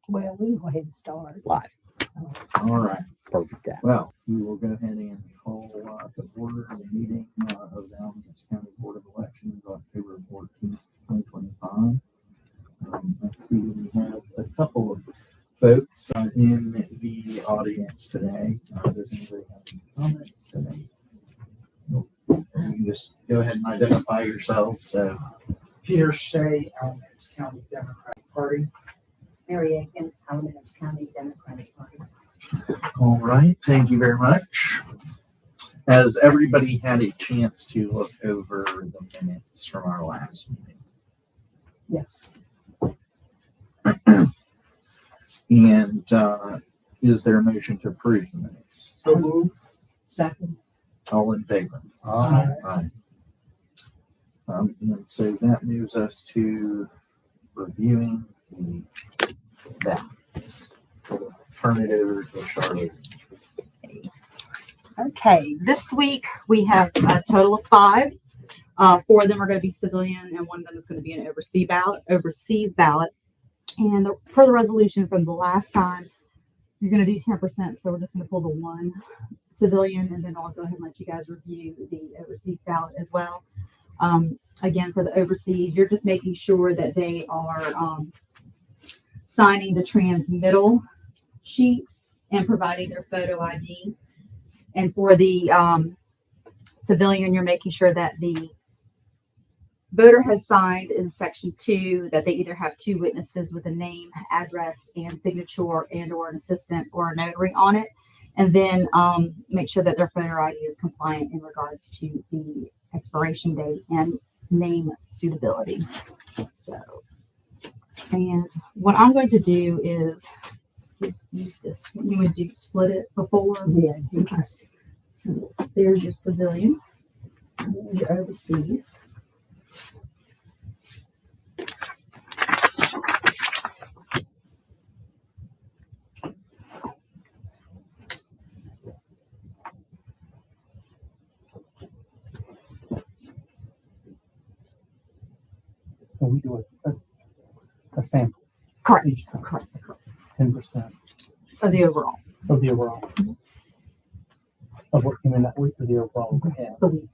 Well, we can go ahead and start. Live. All right. Perfect time. Well, we will go ahead and call to order the meeting of the Alamance County Board of Elections, October 14th, 2025. Let's see, we have a couple of folks in the audience today. Does anybody have any comments today? Nope. You can just go ahead and identify yourselves. Peter Shea, Alamance County Democratic Party. Mary Aiken, Alamance County Democratic Party. All right, thank you very much. Has everybody had a chance to look over the minutes from our last meeting? Yes. And is there a motion to approve the minutes? So moved. Second. All in favor? Aye. Aye. And so that moves us to reviewing the ballots. Turn it over to Charlotte. Okay, this week we have a total of 5. 4 of them are going to be civilian, and 1 of them is going to be an overseas ballot. And per the resolution from the last time, you're going to do 10%. So we're just going to pull the 1 civilian, and then I'll go ahead and let you guys review the overseas ballot as well. Again, for the overseas, you're just making sure that they are signing the transmittal sheet and providing their photo ID. And for the civilian, you're making sure that the voter has signed in section 2 that they either have 2 witnesses with a name, address, and signature, and or an assistant or a notary on it. And then make sure that their photo ID is compliant in regards to the expiration date and name suitability. So, and what I'm going to do is give you this. You would do split it before. Yeah. Okay. So there's your civilian, and there's your overseas. So we do a sample. Correct. Each time. Correct. 10% Of the overall. of the overall. Of what came in that week or the overall we had. The week.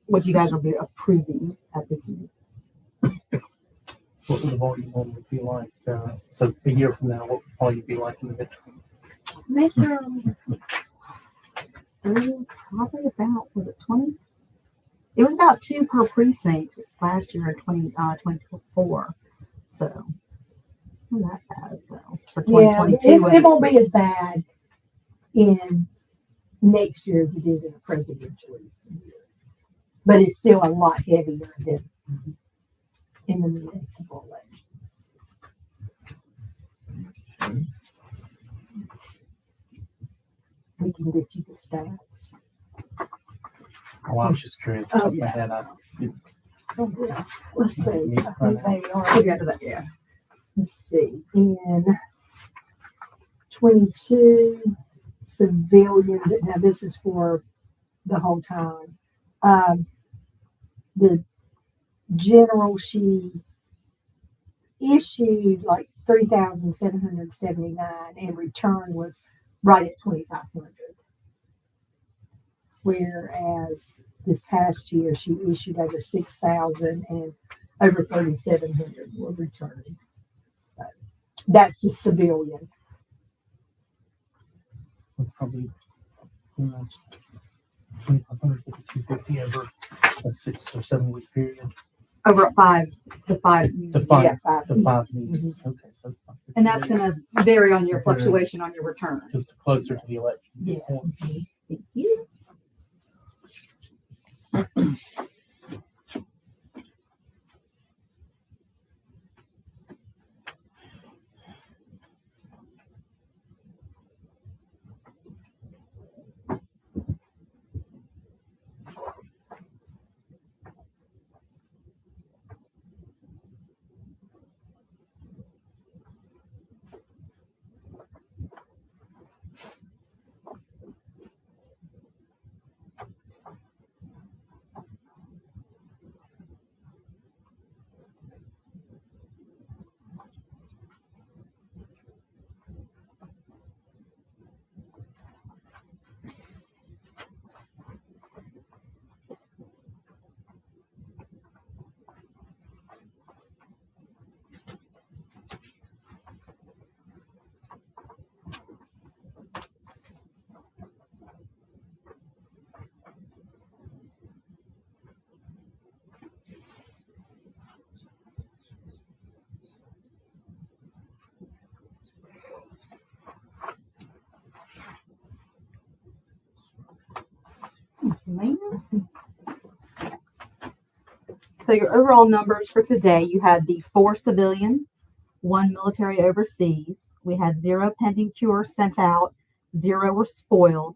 What you guys will be approving at this meeting. What would the volume would be like? So a year from now, what would volume be like in the midterm? Midterm. Probably about, was it 20? It was about 2 per precinct last year in 2024. So, not that bad though. For Yeah, 2022. it won't be as bad in next year as it is in a presidential year. But it's still a lot heavier than in the municipal election. We can get you the stats. Oh, I was just curious. Oh, Off my yeah. head, Oh, yeah. Let's see. I think they We'll are. get to that, yeah. Let's see. In 22 civilian, now this is for the whole time. The general, she issued like 3,779 and return was right at 2,500. Whereas this past year, she issued over 6,000 and over 3,700 were returned. So that's just civilian. It's probably 2,500 to 250 over a 6 or 7 week period. Over 5 to 5. To 5, Yeah, 5 to 5 meetings. Okay, so that's not And that's going to vary on your fluctuation on your return. just closer to the election. Yeah. Thank you. ma'am. So your overall numbers for today, you had the 4 civilian, 1 military overseas. We had 0 pending cures sent out, 0 were spoiled.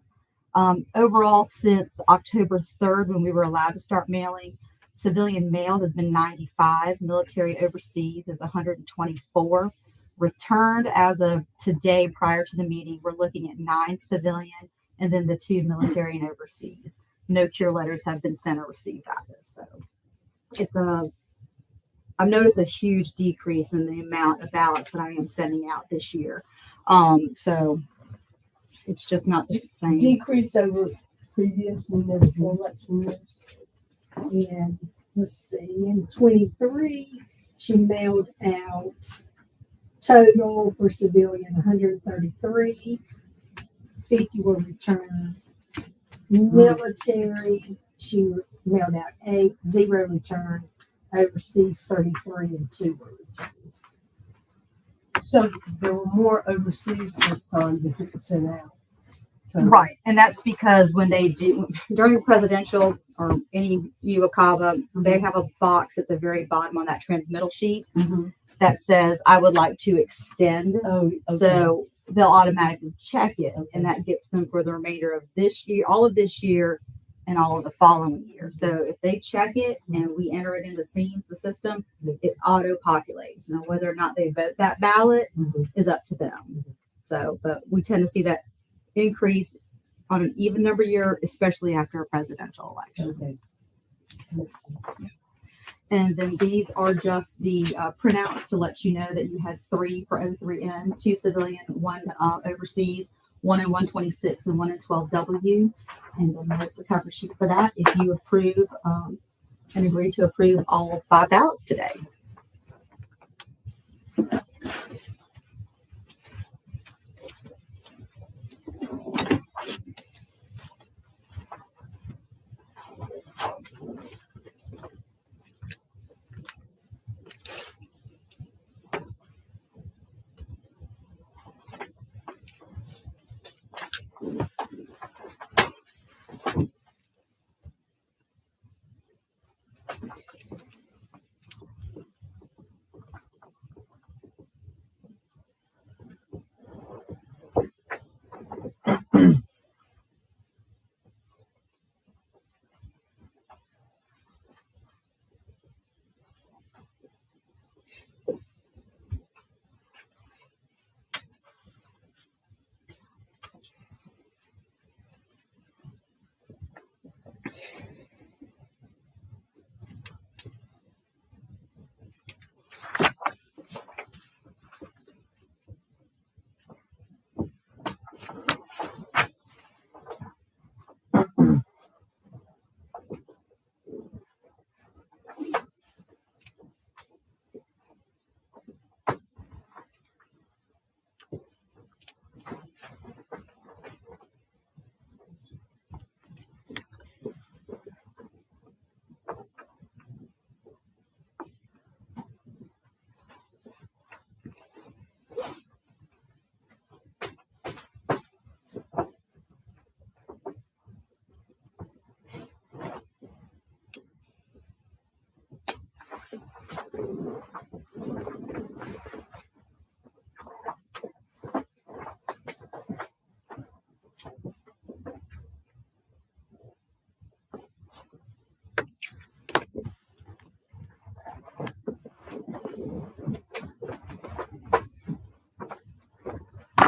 Overall, since October 3rd, when we were allowed to start mailing, civilian mail has been 95, military overseas is 124. Returned as of today, prior to the meeting, we're looking at 9 civilian and then the 2 military and overseas. No cure letters have been sent or received either. So I've noticed a huge decrease in the amount of ballots that I am sending out this year. So it's just not the same. Decrease over previous municipal election years. And let's see, in 23, she mailed out total for civilian 133, 50 were returned. Military, she mailed out 8, 0 returned. Overseas 33 and 2 were returned. So there were more overseas this time than people sent out. So, Right. And that's because when they do during presidential or any UACAVA, they have a box at the very bottom on that transmittal sheet Mhm. that says, I would like to extend. Oh, okay. So they'll automatically check it, and that gets them for the remainder of this year, all of this year, and all of the following year. So if they check it and we enter it into SEAMS, the system, it auto populates. Now, whether or not they vote that ballot Mhm. is up to them. So, but we tend to see that increase on an even number year, especially after a presidential election. Okay. Makes sense. And then these are just the printouts to let you know that you had 3 for O3N, 2 civilian, 1 overseas, 1 in 126 and 1 in 12W. And then there's the cover sheet for that if you approve and agree to approve all 5 ballots today.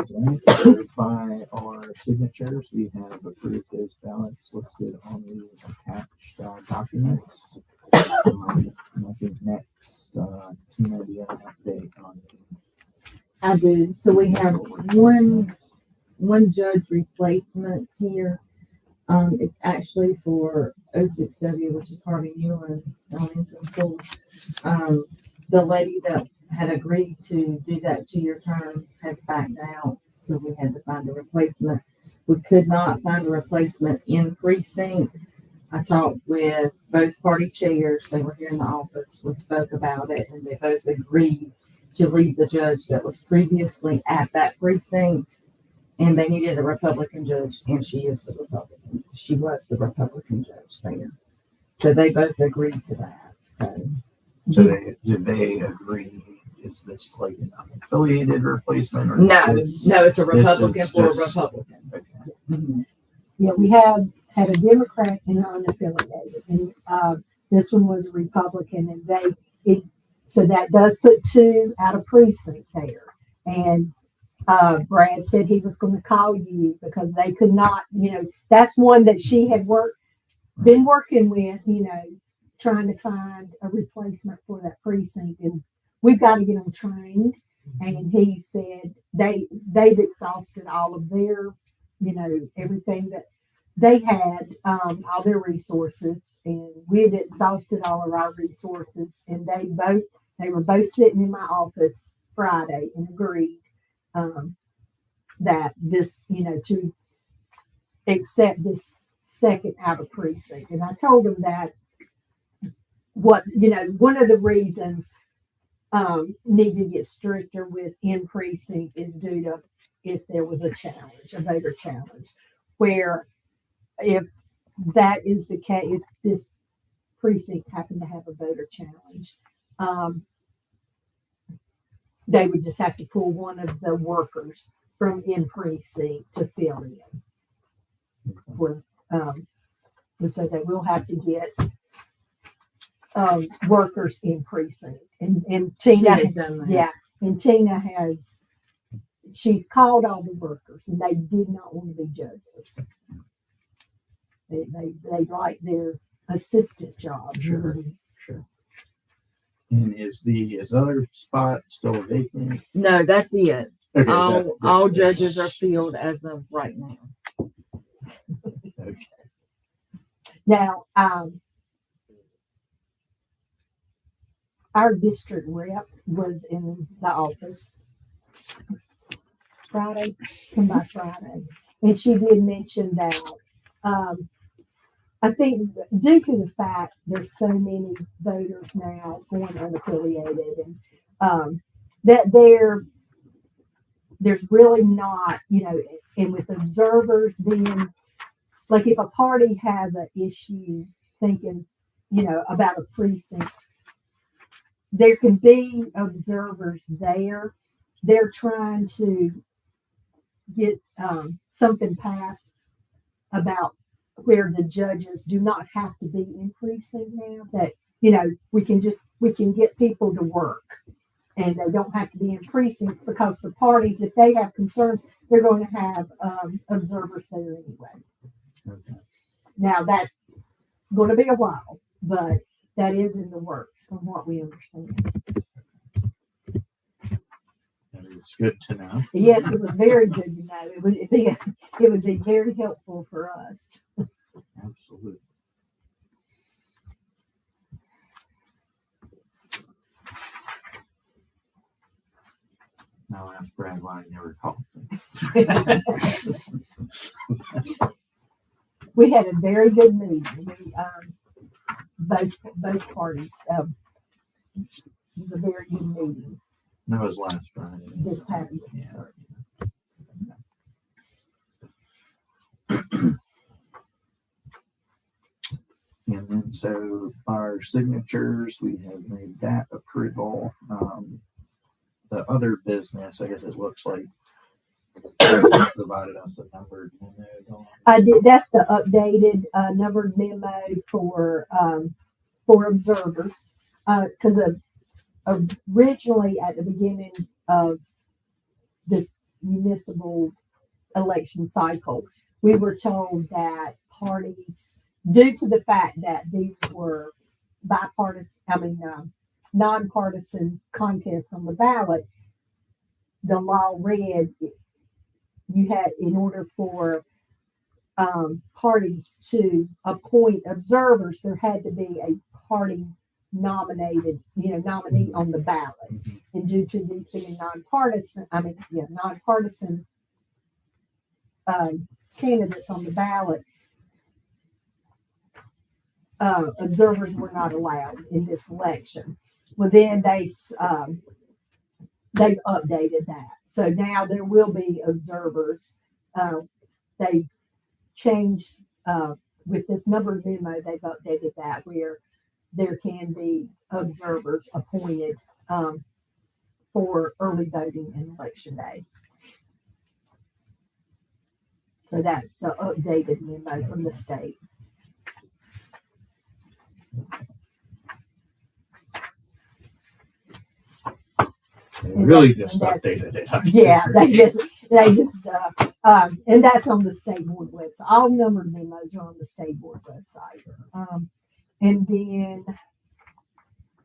To verify our signatures, we have approved those ballots listed on the attached documents. I think next, Tina, do you have an update on I do. So we have one judge replacement here. It's actually for O6W, which is Harvey Newland Elementary School. The lady that had agreed to do that 2-year term has backed out, so we had to find a replacement. We could not find a replacement in precinct. I talked with both party chairs. They were here in the office. We spoke about it, and they both agreed to leave the judge that was previously at that precinct and they needed a Republican judge, and she is the Republican. She was the Republican judge there. So they both agreed to that. So did they agree? Is this like an unaffiliated replacement? Or No, this- no, it's a this Republican is for a just- Republican. Okay. Mhm. Yeah, we had a Democrat and an unaffiliated, and this one was a Republican, and so that does put two out of precinct there. And Brad said he was going to call you because they could not, that's one that she had been working with, trying to find a replacement for that precinct, and we've got to get them trained. And he said they've exhausted all of their, everything that they had, all their resources, and we had exhausted all of our resources. And they were both sitting in my office Friday and agreed that this, to accept this second out of precinct. And I told them that one of the reasons need to get stricter with in precinct is due to if there was a challenge, a voter challenge, where if that is the case, if this precinct happened to have a voter challenge, they would just have to pull one of the workers from in precinct to fill in. And so they will have to get workers in precinct. And She Tina, has done that. yeah, and Tina she's called all the workers, and they did not want to be judges. They like their assistant jobs. Sure. And is other spot still vacant? No, that's it. Okay, All this- judges are filled as of right now. Okay. Now, our district rep was in the office Friday, come by Friday, and she did mention that, I think due to the fact there's so many voters now going unaffiliated, and that there's really not, and with observers being, like if a party has an issue thinking, about a precinct, there can be observers there. They're trying to get something passed about where the judges do not have to be in precinct now, that, we can get people to work and they don't have to be in precincts, because the parties, if they have concerns, they're going to have observers there anyway. Okay. Now that's going to be a while, but that is in the works from what we understand. That is good to know. Yes, it was very good to know. It would be very helpful for us. Absolutely. Now ask Brad why he never called me. We had a very good meeting. We, both parties. It was a very good meeting That was last Friday. this past. Yeah. And then so our signatures, we have made that approval. The other business, I guess it looks like provided us a numbered memo on. I did. That's the updated numbered memo for observers, because originally at the beginning of this municipal election cycle, we were told that parties, due to the fact that these were nonpartisan contests on the ballot, the law read you had, in order for parties to appoint observers, there had to be a party nominee on the ballot. And due to these being nonpartisan candidates on the ballot, observers were not allowed in this election. Well, then they've updated that. So now there will be observers they changed, with this number memo, they've updated that where there can be observers appointed, for early voting and election day. So that's the updated memo from the state. They really just And that's- updated it. Yeah, they just, and that's on the state board website. All numbered memos are on the state board website. And then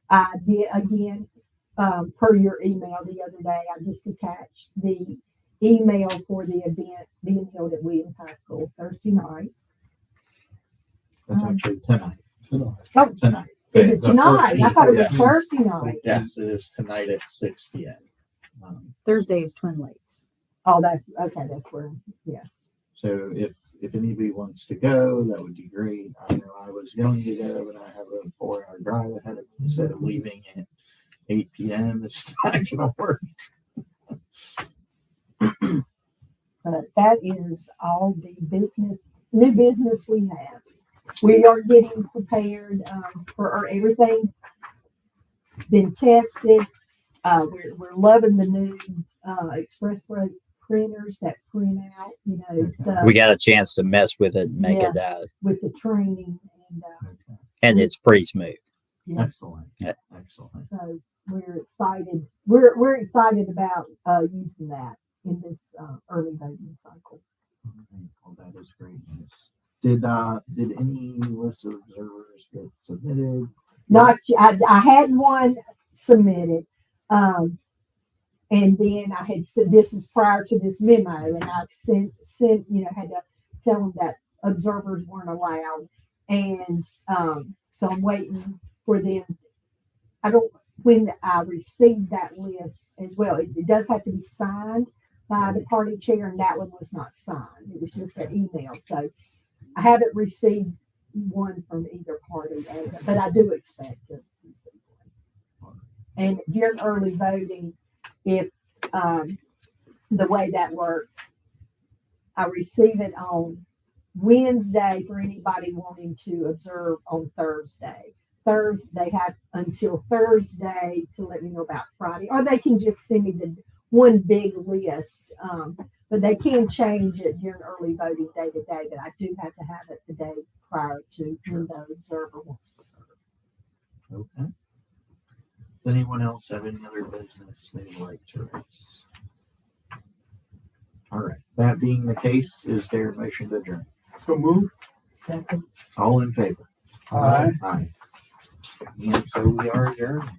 I did again, per your email the other day, I just attached the email for the event being held at Williams High School Thursday night. That's actually tonight. Oh, Tonight. is it The tonight? I thought it was 14th, Thursday night. yes, it is tonight at 6 p.m. Thursday is Twin Lakes. Oh, that's, okay, that's where, yes. So if anybody wants to go, that would be great. I know I was going to go, but I have a 4-hour drive ahead of me, instead of leaving at 8 p.m. It's not gonna work. But that is all the new business we have. We are getting prepared, for everything. Been tested. We're loving the new, Express printers that print out, We got a chance to mess with it and make it, with the training. And, Okay. and it's pretty smooth. yeah, Excellent. Yeah. Excellent. so we're excited. We're excited about, using that in this, early voting cycle. Okay, well, that is great news. Did any list of observers get submitted? I had one submitted, and then I had said, this is prior to this memo, and I sent, had to tell them that observers weren't allowed. And, so I'm waiting for them. When I received that list as well, it does have to be signed by the party chair, and that one was not signed. It was just an email. So I haven't received one from either party, but I do expect to receive one. And during early voting, if the way that works, I receive it on Wednesday for anybody wanting to observe on Thursday. They have until Thursday to let me know about Friday, or they can just send me the one big list. But they can change it during early voting day to day, but I do have to have it the day prior to when the observer wants to serve. Okay. Does anyone else have any other business they'd like to raise? All right. That being the case, is there a motion to adjourn? So move. Second. All in favor? Aye. Aye. And so we are adjourned.